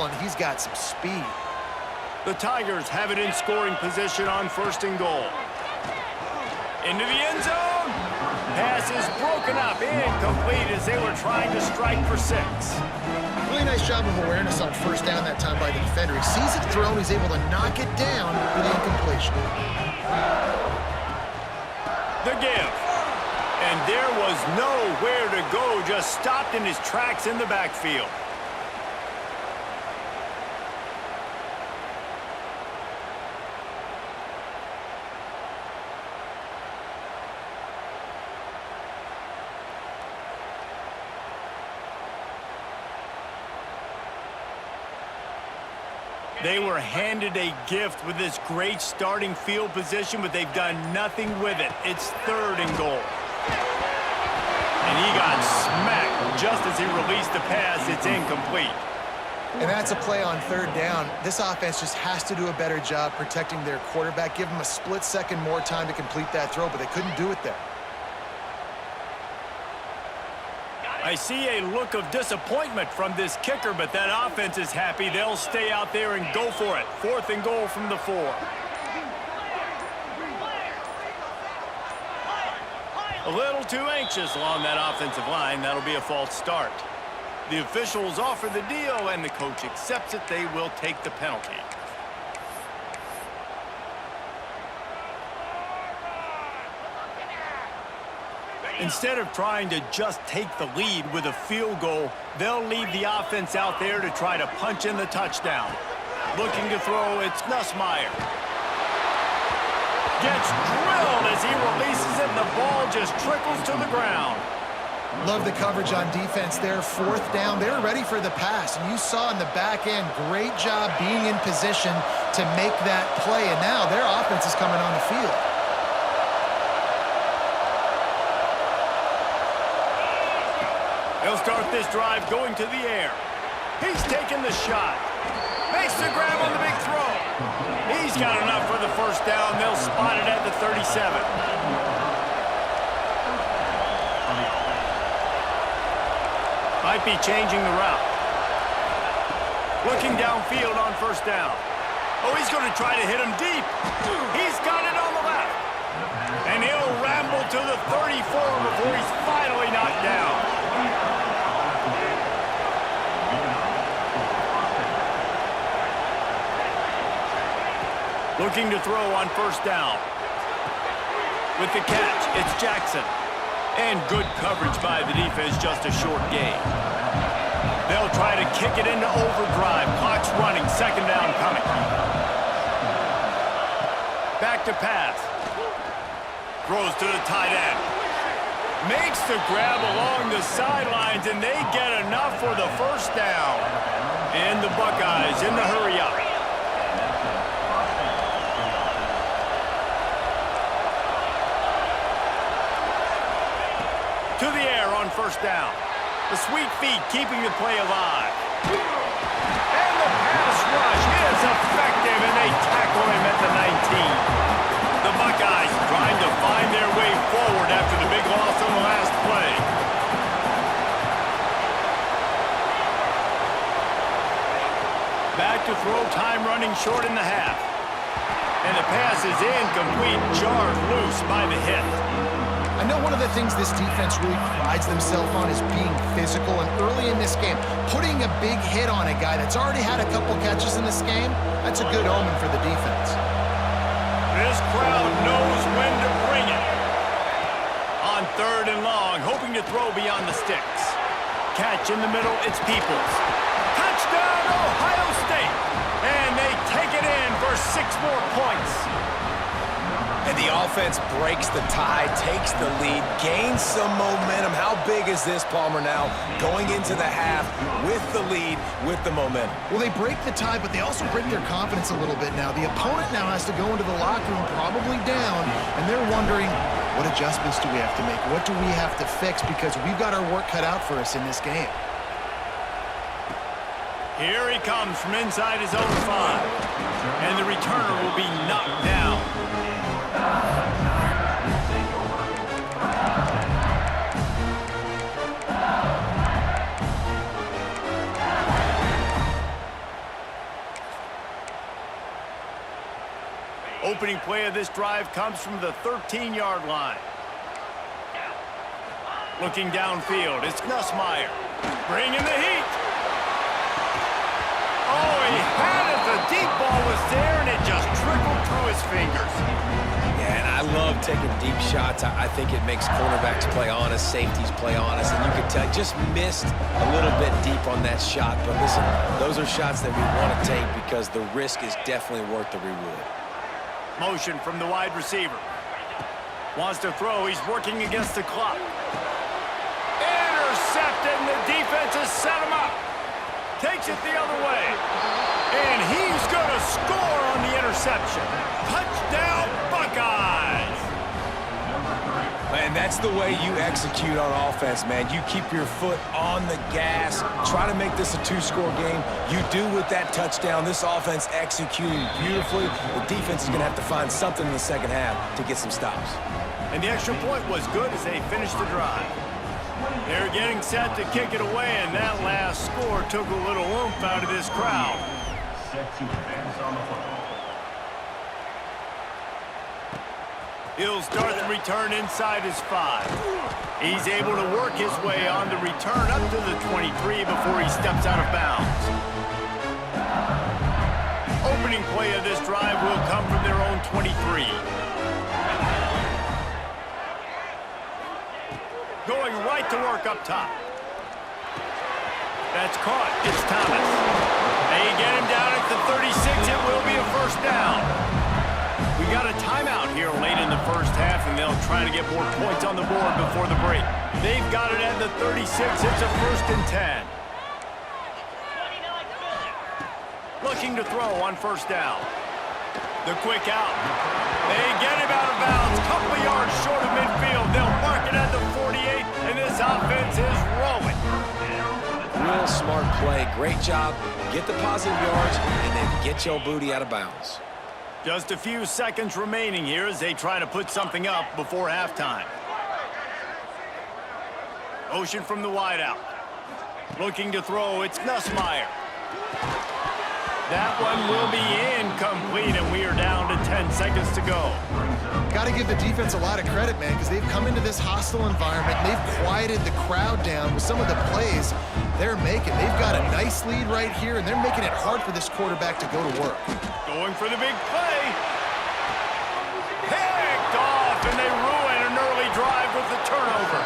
level, and he's got some speed. The Tigers have it in scoring position on 1st and goal. Into the end zone. Pass is broken up, incomplete as they were trying to strike for 6. Really nice job of awareness on 1st down that time by the defender. He sees it thrown, he's able to knock it down for the incompletion. The give. And there was nowhere to go, just stopped in his tracks in the backfield. They were handed a gift with this great starting field position, but they've done nothing with it. It's 3rd and goal. And he got smacked just as he released the pass. It's incomplete. And that's a play on 3rd down. This offense just has to do a better job protecting their quarterback. Give him a split second more time to complete that throw, but they couldn't do it there. I see a look of disappointment from this kicker, but that offense is happy. They'll stay out there and go for it. 4th and goal from the 4. A little too anxious along that offensive line. That'll be a false start. The officials offer the deal, and the coach accepts it. They will take the penalty. Instead of trying to just take the lead with a field goal, they'll leave the offense out there to try to punch in the touchdown. Looking to throw, it's Nussmeier. Gets drilled as he releases it, and the ball just trickles to the ground. Love the coverage on defense there. 4th down, they were ready for the pass, and you saw in the back end, great job being in position to make that play, and now their offense is coming on the field. They'll start this drive going to the air. He's taking the shot. Makes the grab on the big throw. He's got enough for the 1st down. They'll spot it at the 37. Might be changing the route. Looking downfield on 1st down. Oh, he's going to try to hit him deep. He's got it on the left. And he'll ramble to the 34 before he's finally knocked down. Looking to throw on 1st down. With the catch, it's Jackson. And good coverage by the defense, just a short gain. They'll try to kick it into overdrive. Clock's running, 2nd down coming. Back to pass. Throws to the tight end. Makes the grab along the sidelines, and they get enough for the 1st down. And the Buckeyes in the hurry-up. To the air on 1st down. The sweet feet keeping the play alive. And the pass rush is effective, and they tackle him at the 19. The Buckeyes trying to find their way forward after the big loss on the last play. Back to throw, time running short in the half. And the pass is incomplete, jarred loose by the hit. I know one of the things this defense really prides themselves on is being physical, and early in this game, putting a big hit on a guy that's already had a couple catches in this game, that's a good omen for the defense. This crowd knows when to bring it. On 3rd and long, hoping to throw beyond the sticks. Catch in the middle, it's Peoples. Touchdown, Ohio State! And they take it in for 6 more points. And the offense breaks the tie, takes the lead, gains some momentum. How big is this, Palmer, now going into the half with the lead, with the momentum? Well, they break the tie, but they also break their confidence a little bit now. The opponent now has to go into the locker room probably down, and they're wondering, what adjustments do we have to make? What do we have to fix? Because we've got our work cut out for us in this game. Here he comes from inside his own 5. And the returner will be knocked down. Opening play of this drive comes from the 13-yard line. Looking downfield, it's Nussmeier. Bringing the heat. Oh, he had it. The deep ball was there, and it just trickled through his fingers. Yeah, and I love taking deep shots. I think it makes cornerbacks play honest, safeties play honest, and you can tell just missed a little bit deep on that shot. But listen, those are shots that we want to take because the risk is definitely worth the reward. Motion from the wide receiver. Wants to throw. He's working against the clock. Intercepted, and the defense has set him up. Takes it the other way. And he's going to score on the interception. Touchdown, Buckeyes! And that's the way you execute on offense, man. You keep your foot on the gas. Try to make this a two-score game. You do with that touchdown. This offense executing beautifully. The defense is going to have to find something in the second half to get some stops. And the extra point was good as they finished the drive. They're getting set to kick it away, and that last score took a little oomph out of this crowd. He'll start the return inside his 5. He's able to work his way on the return up to the 23 before he steps out of bounds. Opening play of this drive will come from their own 23. Going right to work up top. That's caught. It's Thomas. They get him down at the 36. It will be a first down. We got a timeout here late in the first half, and they'll try to get more points on the board before the break. They've got it at the 36. It's a 1st and 10. Looking to throw on first down. The quick out. They get him out of bounds. Couple of yards short of midfield. They'll mark it at the 48, and this offense is rolling. Real smart play. Great job. Get the positive yards, and then get your booty out of bounds. Just a few seconds remaining here as they try to put something up before halftime. Motion from the wideout. Looking to throw, it's Nussmeier. That one will be incomplete, and we are down to 10 seconds to go. Got to give the defense a lot of credit, man, because they've come into this hostile environment. They've quieted the crowd down with some of the plays they're making. They've got a nice lead right here, and they're making it hard for this quarterback to go to work. Going for the big play. Picked off, and they ruin an early drive with the turnover.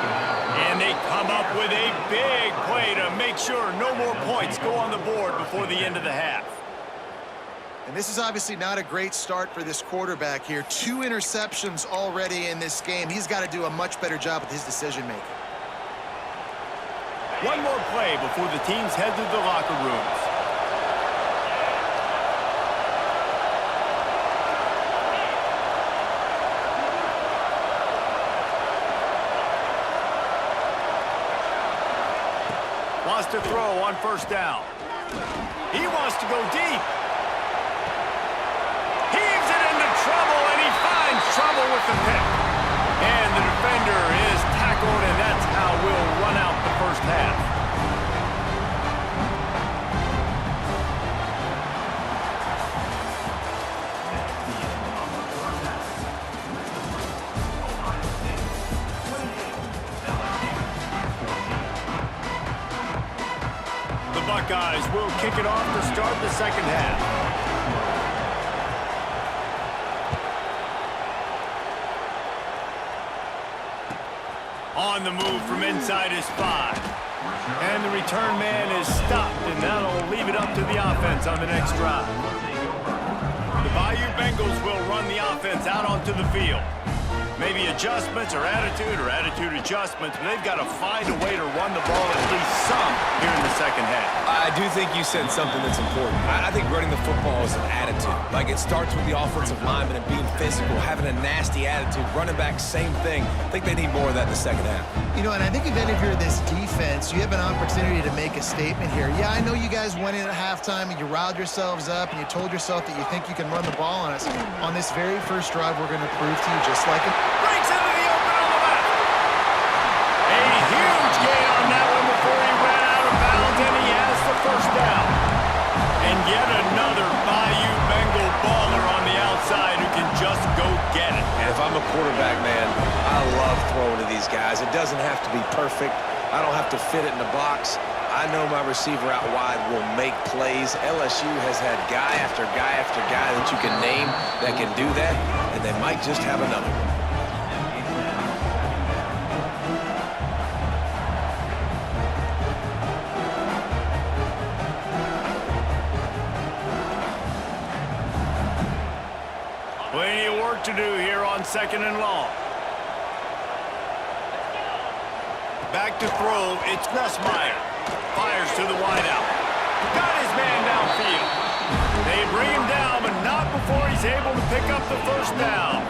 And they come up with a big play to make sure no more points go on the board before the end of the half. And this is obviously not a great start for this quarterback here. 2 interceptions already in this game. He's got to do a much better job with his decision-making. One more play before the teams head to the locker rooms. Wants to throw on first down. He wants to go deep. Heaves it into trouble, and he finds trouble with the pick. And the defender is tackled, and that's how we'll run out the first half. The Buckeyes will kick it off to start the second half. On the move from inside his 5. And the return man is stopped, and that'll leave it up to the offense on the next drive. The Bayou Bengals will run the offense out onto the field. Maybe adjustments or attitude adjustments, but they've got to find a way to run the ball at least some here in the second half. I do think you said something that's important. I think running the football is an attitude. Like, it starts with the offensive lineman and being physical, having a nasty attitude. Running back, same thing. I think they need more of that in the second half. You know, and I think even if you're this defense, you have an opportunity to make a statement here. Yeah, I know you guys went in at halftime and you riled yourselves up and you told yourself that you think you can run the ball on us. On this very first drive, we're going to prove to you just like it. Breaks into the open on the left. A huge gain on that one before he ran out of bounds, and he has the first down. And yet another Bayou Bengal baller on the outside who can quarterback, man, I love throwing to these guys. It doesn't have to be perfect. I don't have to fit it in the box. I know my receiver out wide will make plays. LSU has had guy after guy after guy that you can name that can do that, and they might just have another one. Plenty of work to do here on 2nd and long. Back to throw, it's Nussmeier. Fires to the wideout. Got his man downfield. They bring him down, but not before he's able to pick up the first down.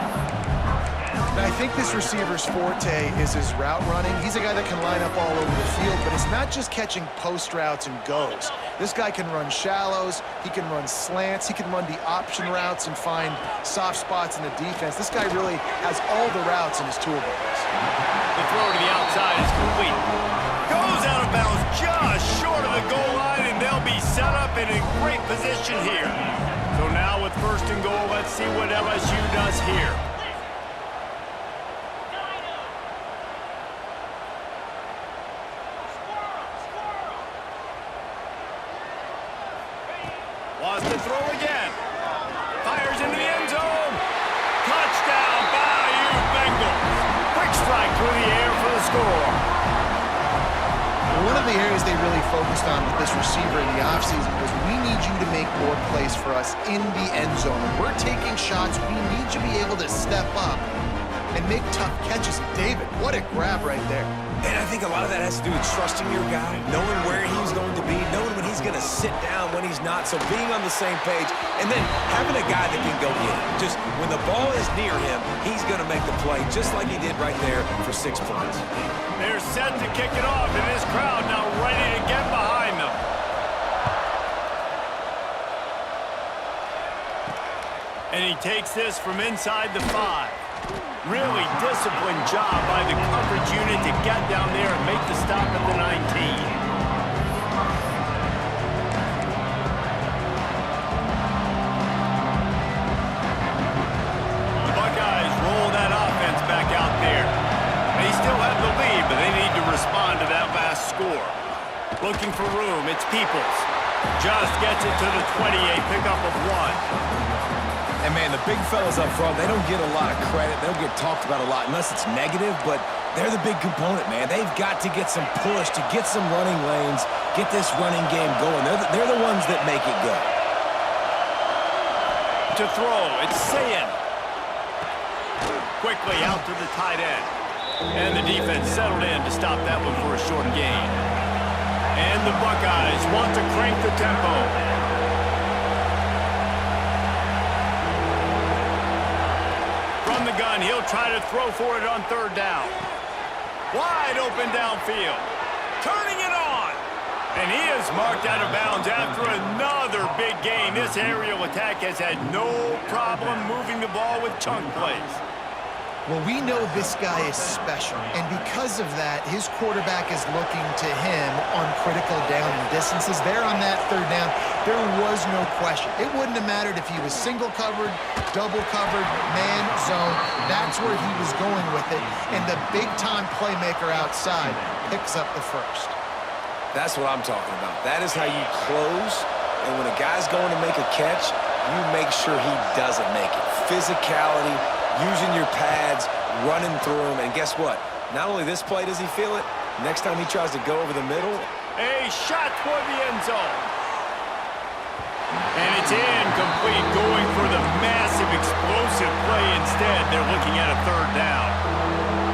Now, I think this receiver's forte is his route running. He's a guy that can line up all over the field, but it's not just catching post routes and goes. This guy can run shallows, he can run slants, he can run the option routes and find soft spots in the defense. This guy really has all the routes in his toolbox. The throw to the outside is complete. Goes out of bounds just short of the goal line, and they'll be set up in a great position here. So now with 1st and goal, let's see what LSU does here. Wants to throw again. Fires into the end zone. Touchdown, Bayou Bengals. Quick strike through the air for the score. One of the areas they really focused on with this receiver in the offseason was we need you to make more plays for us in the end zone. When we're taking shots, we need you to be able to step up and make tough catches. David, what a grab right there. And I think a lot of that has to do with trusting your guy, knowing where he's going to be, knowing when he's going to sit down, when he's not, so being on the same page, and then having a guy that can go get it. Just when the ball is near him, he's going to make the play, just like he did right there for 6 points. They're set to kick it off, and this crowd now ready to get behind them. And he takes this from inside the 5. Really disciplined job by the coverage unit to get down there and make the stop at the 19. The Buckeyes roll that offense back out there. They still have the lead, but they need to respond to that last score. Looking for room, it's Peoples. Just gets it to the 28, pickup of 1. And, man, the big fellas up front, they don't get a lot of credit. They don't get talked about a lot unless it's negative, but they're the big component, man. They've got to get some push, to get some running lanes, get this running game going. They're the ones that make it go. To throw, it's Sayin. Quickly out to the tight end. And the defense settled in to stop that one for a short gain. And the Buckeyes want to crank the tempo. From the gun, he'll try to throw for it on 3rd down. Wide open downfield. Turning it on. And he is marked out of bounds after another big gain. This aerial attack has had no problem moving the ball with chunk plays. Well, we know this guy is special, and because of that, his quarterback is looking to him on critical down and distances. There on that 3rd down, there was no question. It wouldn't have mattered if he was single covered, double covered, man, zone. That's where he was going with it, and the big-time playmaker outside picks up the first. That's what I'm talking about. That is how you close, and when a guy's going to make a catch, you make sure he doesn't make it. Physicality, using your pads, running through them, and guess what? Not only this play does he feel it, next time he tries to go over the middle. A shot toward the end zone. And it's incomplete, going for the massive explosive play instead. They're looking at a 3rd down.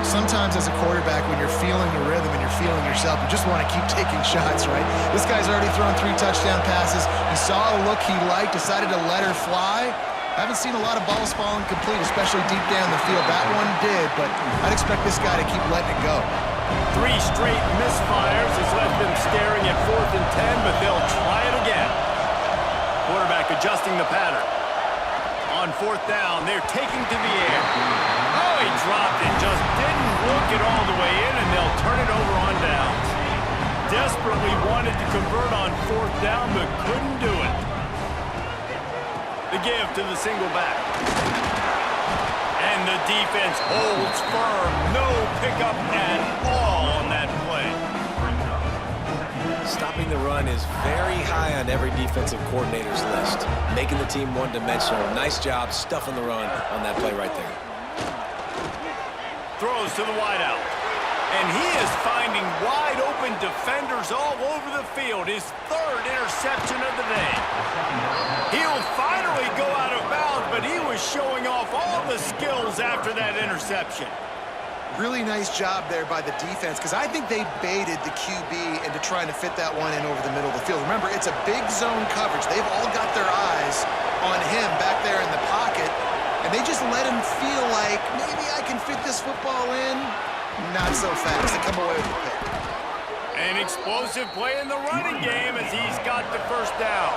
Sometimes as a quarterback, when you're feeling the rhythm and you're feeling yourself, you just want to keep taking shots, right? This guy's already thrown 3 touchdown passes. He saw a look he liked, decided to let her fly. Haven't seen a lot of balls falling complete, especially deep down the field. That one did, but I'd expect this guy to keep letting it go. 3 straight misfires has left them staring at 4th and 10, but they'll try it again. Quarterback adjusting the pattern. On 4th down, they're taking to the air. Oh, he dropped it, just didn't look it all the way in, and they'll turn it over on downs. Desperately wanted to convert on 4th down, but couldn't do it. The give to the single back. And And the defense holds firm. No pickup at all on that play. Stopping the run is very high on every defensive coordinator's list. Making the team one-dimensional. Nice job stuffing the run on that play right there. Throws to the wideout. And he is finding wide-open defenders all over the field. His third interception of the day. He'll finally go out of bounds, but he was showing off all the skills after that interception. Really nice job there by the defense, because I think they baited the QB into trying to fit that one in over the middle of the field. Remember, it's a big zone coverage. They've all got their eyes on him back there in the pocket, and they just let him feel like, maybe I can fit this football in. Not so fast. They come away with the pick. An explosive play in the running game as he's got the first down.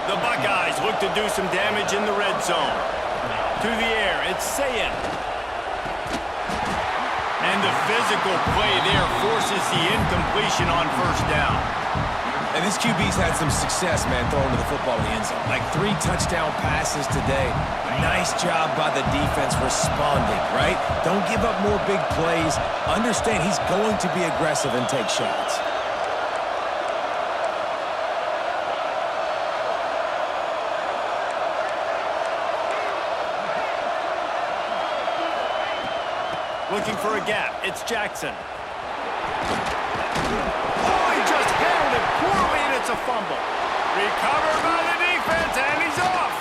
The Buckeyes look to do some damage in the red zone. To the air, it's Sayin. And the physical play there forces the incompletion on first down. And this QB's had some success, man, throwing to the football in the end zone. Like 3 touchdown passes today. Nice job by the defense responding, right? Don't give up more big plays. Understand he's going to be aggressive and take shots. Looking for a gap. It's Jackson. Oh, he just handled it poorly, and it's a fumble. Recovered by the defense, and he's off.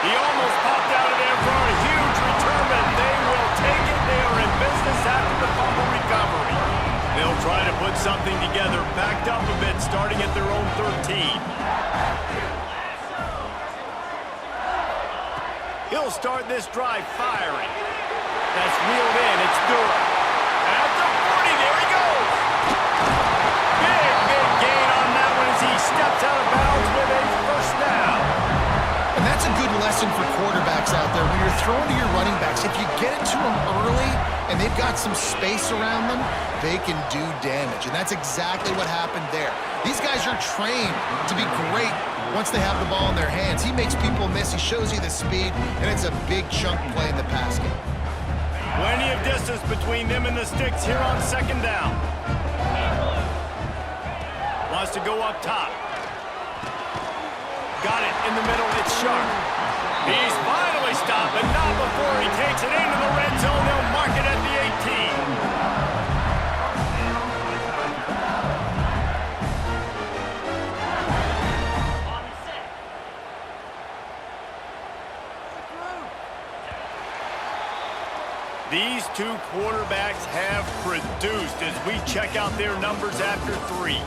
He almost popped out of there for a huge return, but they will take it. They are in business after the fumble recovery. They'll try to put something together, backed up a bit, starting at their own 13. He'll start this drive firing. That's reeled in. It's Durham. At the 40, there he goes. Big gain on that one as he steps out of bounds with a first down. And that's a good lesson for quarterbacks out there. When you're throwing to your running backs, if you get it to them early and they've got some space around them, they can do damage. And that's exactly what happened there. These guys are trained to be great once they have the ball in their hands. He makes people miss. He shows you the speed, and it's a big chunk play in the pass game. Plenty of distance between them and the sticks here on second down. Wants to go up top. Got it in the middle. It's Sharp. He's finally stopped, but not before he takes it into the red zone. They'll mark it at the 18. These two quarterbacks have produced as we check out their numbers after 3.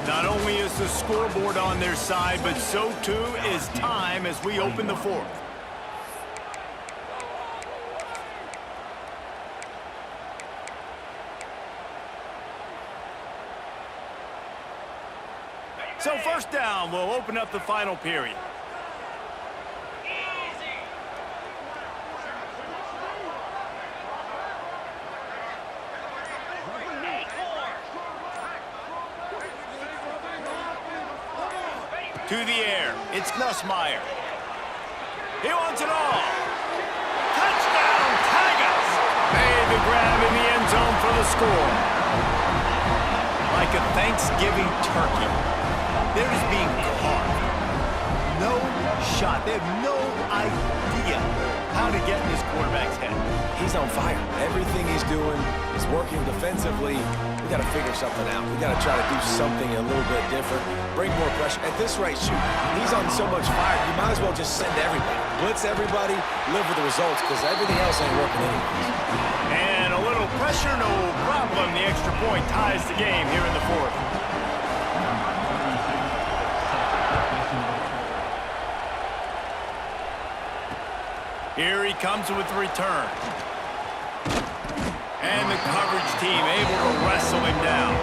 Not only is the scoreboard on their side, but so too is time as we open the 4th. So first down will open up the final period. To the air, it's Nussmeier. He wants it all. Touchdown, Tigers! Made the grab in the end zone for the score. Like a Thanksgiving turkey, they're just being carved. No shot. They have no idea how to get in this quarterback's head. He's on fire. Everything he's doing is working defensively. We got to figure something out. We got to try to do something a little bit different. Bring more pressure. At this rate, shoot, he's on so much fire, you might as well just send everybody. Blitz everybody, live with the results, because everything else ain't working anyways. And a little pressure, no problem. The extra point ties the game here in the 4th. Here he comes with the return. And the coverage team able to wrestle him down.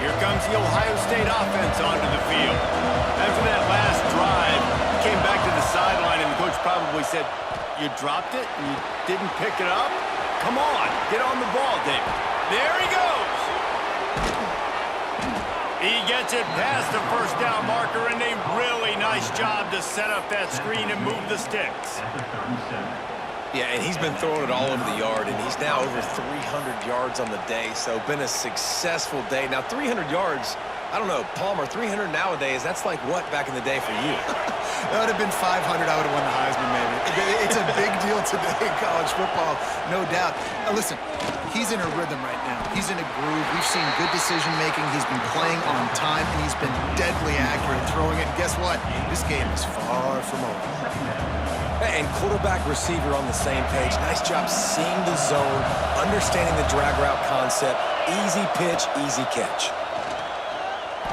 Here comes the Ohio State offense onto the field. After that last drive, he came back to the sideline, and the coach probably said, "You dropped it and you didn't pick it up? Come on, get on the ball, David." There he goes. He gets it past the first down marker, and a really nice job to set up that screen and move the sticks. Yeah, and he's been throwing it all over the yard, and he's now over 300 yards on the day, so been a successful day. Now, 300 yards, I don't know, Palmer, 300 nowadays, that's like what back in the day for you? That would have been 500. I would have won the Heisman, maybe. It's a big deal today in college football, no doubt. Now, listen, he's in a rhythm right now. He's in a groove. We've seen good decision-making. He's been playing on time, and he's been deadly accurate throwing it. And guess what? This game is far from over. And quarterback receiver on the same page. Nice job seeing the zone, understanding the drag route concept. Easy pitch, easy catch.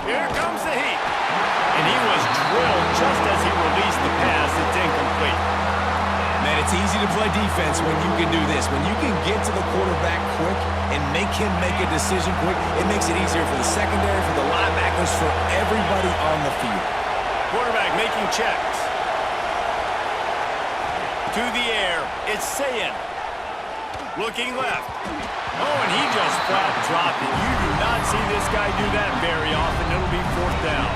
Here comes the heat. And he was drilled just as he released the pass. It's incomplete. Man, it's easy to play defense when you can do this. When you can get to the quarterback quick and make him make a decision quick, it makes it easier for the secondary, for the linebackers, for everybody on the field. Quarterback making checks. To the air, it's Sayin. Looking left. Oh, and he just flat dropped it. You do not see this guy do that very often. It'll be fourth down.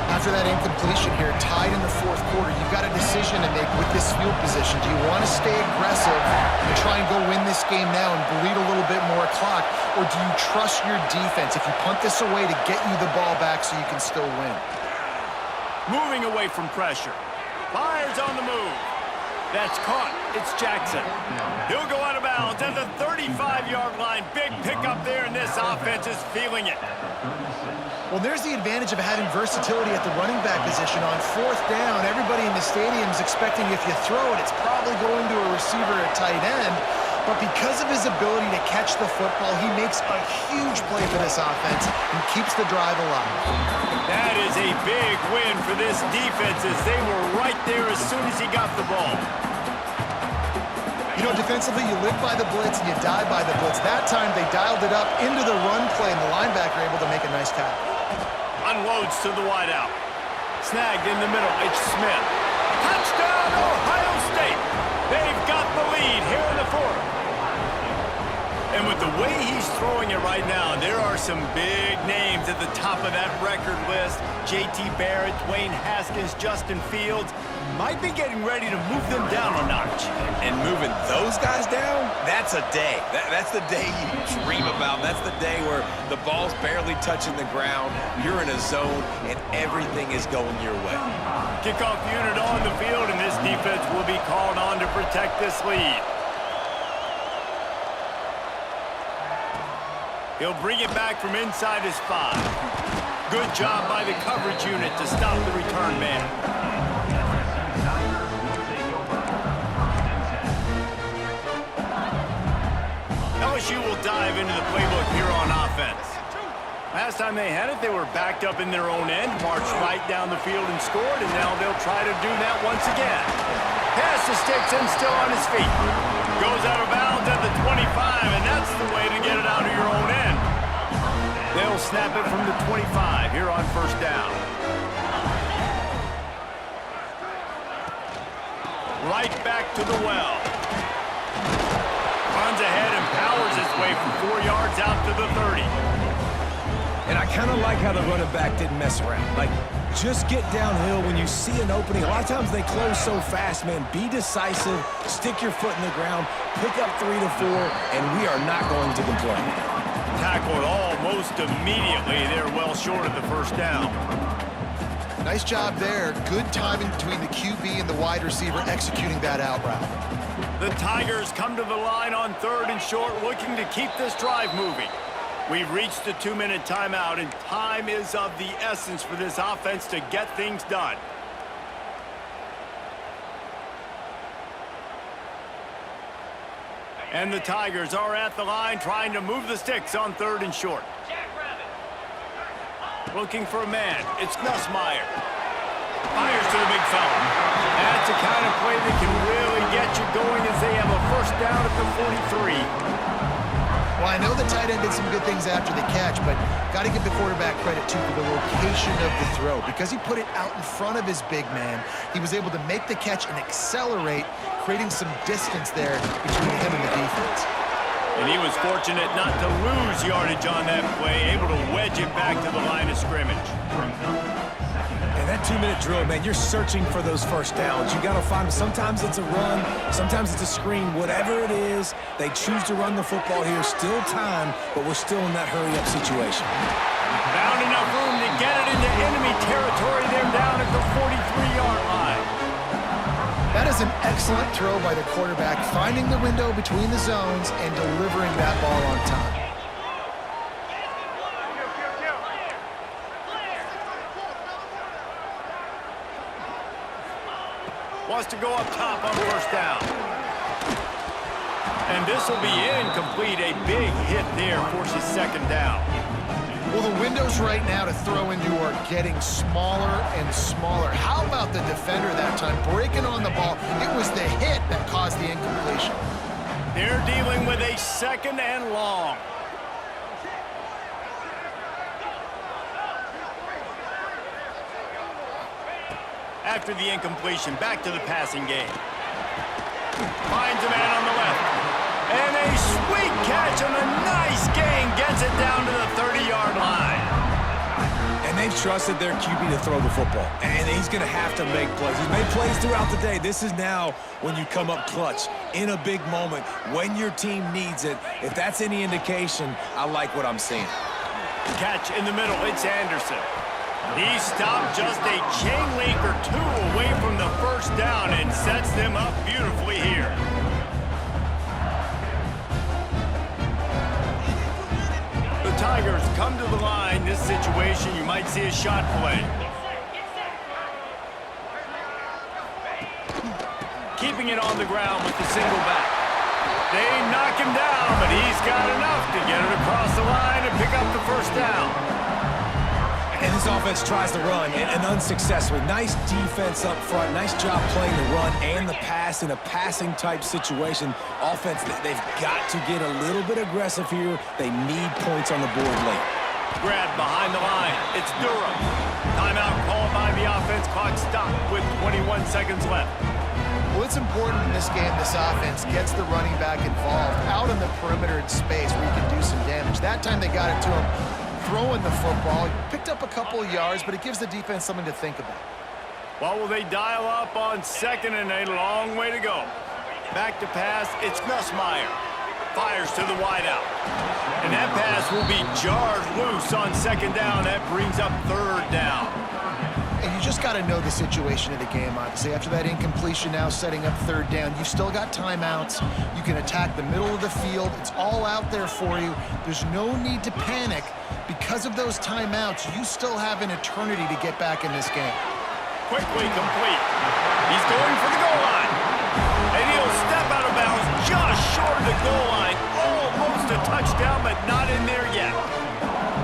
After that incompletion here, tied in the fourth quarter, you've got a decision to make with this field position. Do you want to stay aggressive and try and go win this game now and bleed a little bit more clock, or do you trust your defense if you punt this away to get you the ball back so you can still win? Moving away from pressure. Fires on the move. That's caught. It's Jackson. He'll go out of bounds at the 35-yard line. Big pickup there, and this offense is feeling it. Well, there's the advantage of having versatility at the running back position. On fourth down, everybody in the stadium is expecting if you throw it, it's probably going to a receiver at tight end. But because of his ability to catch the football, he makes a huge play for this offense and keeps the drive alive. That is a big win for this defense as they were right there as soon as he got the ball. You know, defensively, you live by the blitz and you die by the blitz. That time, they dialed it up into the run play, and the linebacker able to make a nice tackle. Unloads to the wideout. Snagged in the middle. It's Smith. Touchdown, Ohio State. They've got the lead here in the fourth. And with the way he's throwing it right now, there are some big names at the top of that record list. J.T. Barrett, Dwayne Haskins, Justin Fields. Might be getting ready to move them down a notch. And moving those guys down, that's a day. That's the day you dream about. That's the day where the ball's barely touching the ground, you're in a zone, and everything is going your way. Kickoff unit on the field, and this defense will be called on to protect this lead. He'll bring it back from inside his 5. Good job by the coverage unit to stop the return man. LSU will dive into the playbook here on offense. Last time they had it, they were backed up in their own end, marched right down the field and scored, and now they'll try to do that once again. Pass to Sticks and still on his feet. Goes out of bounds at the 25, and that's the way to get it out of your own end. They'll snap it from the 25 here on first down. Right back to the well. Runs ahead and powers his way from 4 yards out to the 30. And I kind of like how the running back didn't mess around. Like, just get downhill when you see an opening. A lot of times they close so fast, man. Be decisive, stick your foot in the ground, pick up 3 to 4, and we are not going to complain. Tackled almost immediately. They're well short of the first down. Nice job there. Good timing between the QB and the wide receiver executing that out route. The Tigers come to the line on 3rd and short, looking to keep this drive moving. We've reached the 2-minute timeout, and time is of the essence for this offense to get things done. And the Tigers are at the line trying to move the sticks on 3rd and short. Looking for a man. It's Nussmeier. Fires to the big fella. That's the kind of play that can really get you going as they have a first down at the 43. Well, I know the tight end did some good things after the catch, but got to give the quarterback credit, too, for the location of the throw. Because he put it out in front of his big man, he was able to make the catch and accelerate, creating some distance there between him and the defense. And he was fortunate not to lose yardage on that play, able to wedge it back to the line of scrimmage. And that 2-minute drill, man, you're searching for those first downs. You got to find them. Sometimes it's a run, sometimes it's a screen. Whatever it is, they choose to run the football here. Still time, but we're still in that hurry-up situation. Found enough room to get it into enemy territory. They're down at the 43-yard line. That is an excellent throw by the quarterback, finding the window between the zones and delivering that ball on time. Wants to go up top on first down. And this will be incomplete. A big hit there forces second down. Well, the windows right now to throw into are getting smaller and smaller. How about the defender that time breaking on the ball? It was the hit that caused the incompletion. They're dealing with a second and long. After the incompletion, back to the passing game. Finds a man on the left. And a sweet catch on a nice gain gets it down to the 30-yard line. And they've trusted their QB to throw the football. And he's going to have to make plays. He's made plays throughout the day. This is now when you come up clutch in a big moment when your team needs it. If that's any indication, I like what I'm seeing. Catch in the middle. It's Anderson. He stopped just a chain link or two away from the first down and sets them up beautifully here. The Tigers come to the line. This situation, you might see a shot play. Keeping it on the ground with the single back. They knock him down, but he's got enough to get it across the line and pick up the first down. And this offense tries to run, and unsuccessfully. Nice defense up front. Nice job playing the run and the pass in a passing-type situation. Offense, they've got to get a little bit aggressive here. They need points on the board late. Grab behind the line. It's Durham. Timeout called by the offense. Clock stopped with 21 seconds left. Well, it's important in this game this offense gets the running back involved out in the perimeter in space where you can do some damage. That time they got it to him throwing the football. He picked up a couple of yards, but it gives the defense something to think about. Well, will they dial up on second and a long way to go? Back to pass, it's Nussmeier. Fires to the wideout. And that pass will be jarred loose on second down. That brings up third down. And you just got to know the situation of the game, obviously. After that incompletion now setting up third down, you've still got timeouts. You can attack the middle of the field. It's all out there for you. There's no need to panic. Because of those timeouts, you still have an eternity to get back in this game. Quickly complete. He's going for the goal line. And he'll step out of bounds just short of the goal line. Almost a touchdown, but not in there yet.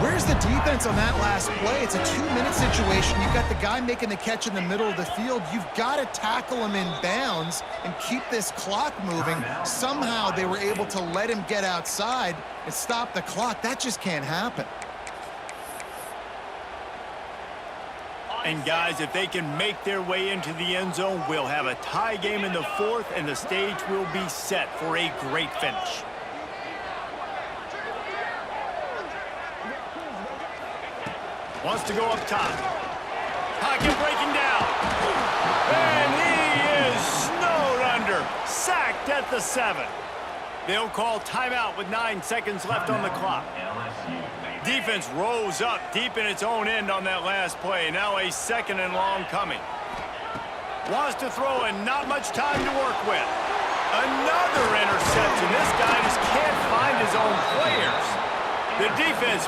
Where's the defense on that last play? It's a 2-minute situation. You've got the guy making the catch in the middle of the field. You've got to tackle him in bounds and keep this clock moving. Somehow they were able to let him get outside and stop the clock. That just can't happen. And guys, if they can make their way into the end zone, we'll have a tie game in the fourth, and the stage will be set for a great finish. Wants to go up top. Pocket breaking down. And he is snowed under. Sacked at the 7. They'll call timeout with 9 seconds left on the clock. Defense rose up deep in its own end on that last play. Now a second and long coming. Wants to throw and not much time to work with. Another interception. This guy just can't find his own players. The defense